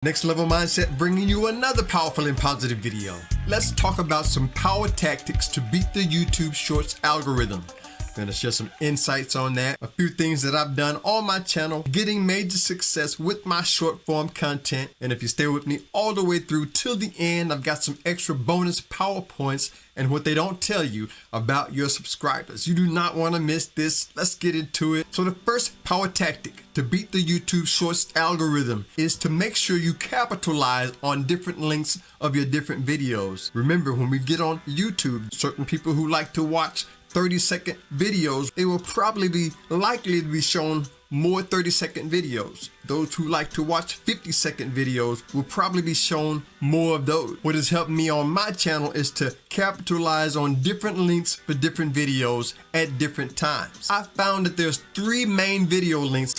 Next Level Mindset bringing you another powerful and positive video. Let's talk about some power tactics to beat the YouTube Shorts algorithm. I'm going to share some insights on that, a few things that I've done on my channel, getting major success with my short form content. And if you stay with me all the way through till the end, I've got some extra bonus PowerPoints and what they don't tell you about your subscribers. You do not want to miss this. Let's get into it. So the first power tactic to beat the YouTube Shorts algorithm is to make sure you capitalize on different links of your different videos. Remember, when we get on YouTube, certain people who like to watch 30-second videos, they will probably be likely to be shown more 30-second videos. Those who like to watch 50-second videos will probably be shown more of those. What has helped me on my channel is to capitalize on different links for different videos at different times. I found that there's three main links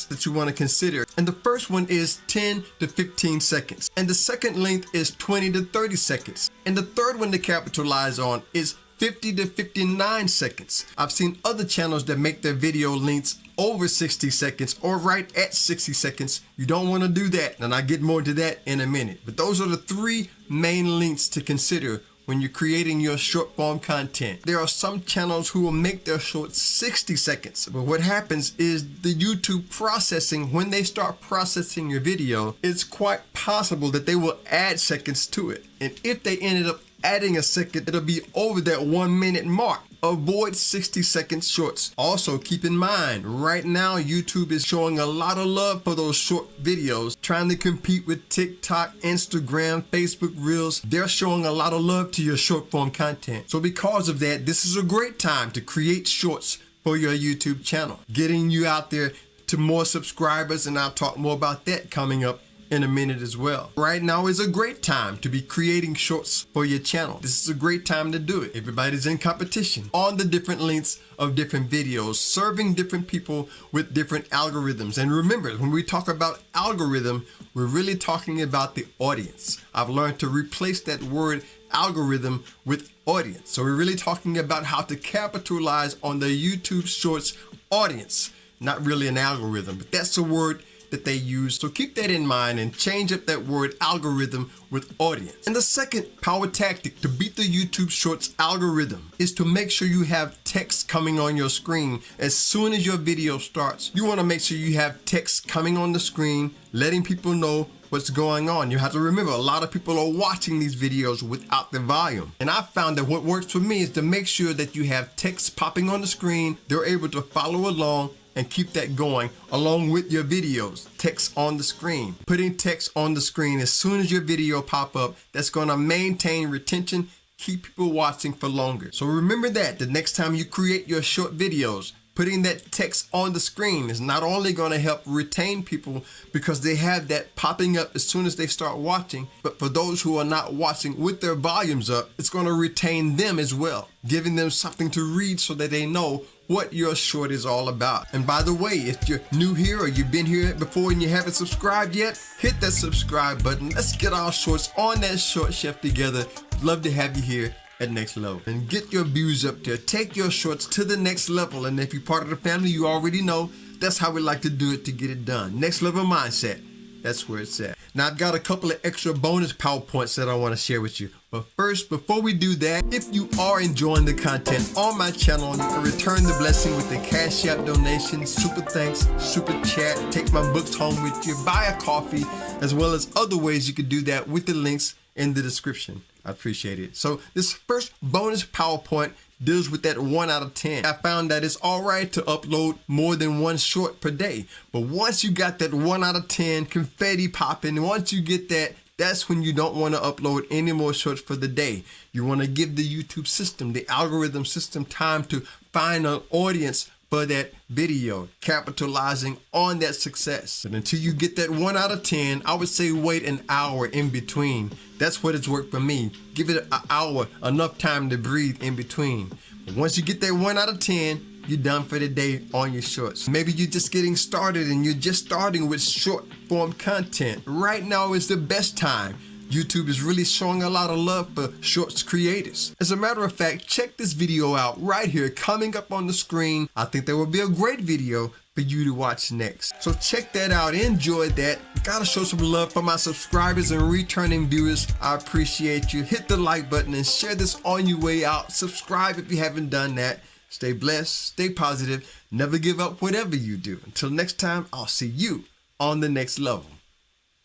that you want to consider. And the first one is 10 to 15 seconds. And the second length is 20 to 30 seconds. And the third one to capitalize on is 50 to 59 seconds. I've seen other channels that make their video lengths over 60 seconds or right at 60 seconds. You don't want to do that, and I'll get more to that in a minute. But those are the three main lengths to consider when you're creating your short form content. There are some channels who will make their shorts 60 seconds, but what happens is the YouTube processing, when they start processing your video, it's quite possible that they will add seconds to it. And if they ended up adding a second, it'll be over that 1 minute mark. Avoid 60-second shorts. Also, keep in mind, right now YouTube is showing a lot of love for those short videos, trying to compete with TikTok, Instagram, Facebook Reels. They're showing a lot of love to your short form content. So because of that, this is a great time to create shorts for your YouTube channel, getting you out there to more subscribers, and I'll talk more about that coming up in a minute as well. Right now is a great time to be creating shorts for your channel. This is a great time to do it. Everybody's in competition on the different lengths of different videos, serving different people with different algorithms. And remember, when we talk about algorithm, we're really talking about the audience. I've learned to replace that word algorithm with audience. So we're really talking about how to capitalize on the YouTube Shorts audience, not really an algorithm, but that's a word that they use. So keep that in mind and change up that word algorithm with audience. And the second power tactic to beat the YouTube Shorts algorithm is to make sure you have text coming on your screen as soon as your video starts. You want to make sure you have text coming on the screen, letting people know what's going on. You have to remember, a lot of people are watching these videos without the volume. And I found that what works for me is to make sure that you have text popping on the screen. They're able to follow along and keep that going along with your videos. Text on the screen. Putting text on the screen as soon as your video pop up, that's going to maintain retention, keep people watching for longer. So remember that the next time you create your short videos, putting that text on the screen is not only going to help retain people because they have that popping up as soon as they start watching, but for those who are not watching with their volumes up, it's going to retain them as well, giving them something to read so that they know what your short is all about. And by the way, if you're new here or you've been here before and you haven't subscribed yet, hit that subscribe button. Let's get our shorts on that short shelf together. Love to have you here at Next Level and get your views up there. Take your shorts to the next level. And if you're part of the family, you already know that's how we like to do it to get it done. Next Level Mindset. That's where it's at. Now I've got a couple of extra bonus PowerPoints that I want to share with you. But first, before we do that, if you are enjoying the content on my channel, you can return the blessing with the Cash App donation, super thanks, super chat, take my books home with you, buy a coffee, as well as other ways you can do that with the links in the description. I appreciate it. So this first bonus PowerPoint deals with that 1 out of 10. I found that it's all right to upload more than one short per day. But once you got that 1 out of 10 confetti popping, once you get that, that's when you don't want to upload any more shorts for the day. You want to give the YouTube system, the algorithm system, time to find an audience for that video, capitalizing on that success. And until you get that 1 out of 10, I would say wait an hour in between. That's what has worked for me. Give it an hour, enough time to breathe in between. But once you get that 1 out of 10, you're done for the day on your shorts. Maybe you're just getting started and you're just starting with short form content. Right now is the best time. YouTube is really showing a lot of love for shorts creators. As a matter of fact, check this video out right here coming up on the screen. I think there will be a great video for you to watch next. So check that out. Enjoy that. Gotta show some love for my subscribers and returning viewers. I appreciate you. Hit the like button and share this on your way out. Subscribe if you haven't done that. Stay blessed, stay positive, never give up whatever you do. Until next time, I'll see you on the next level.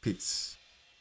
Peace.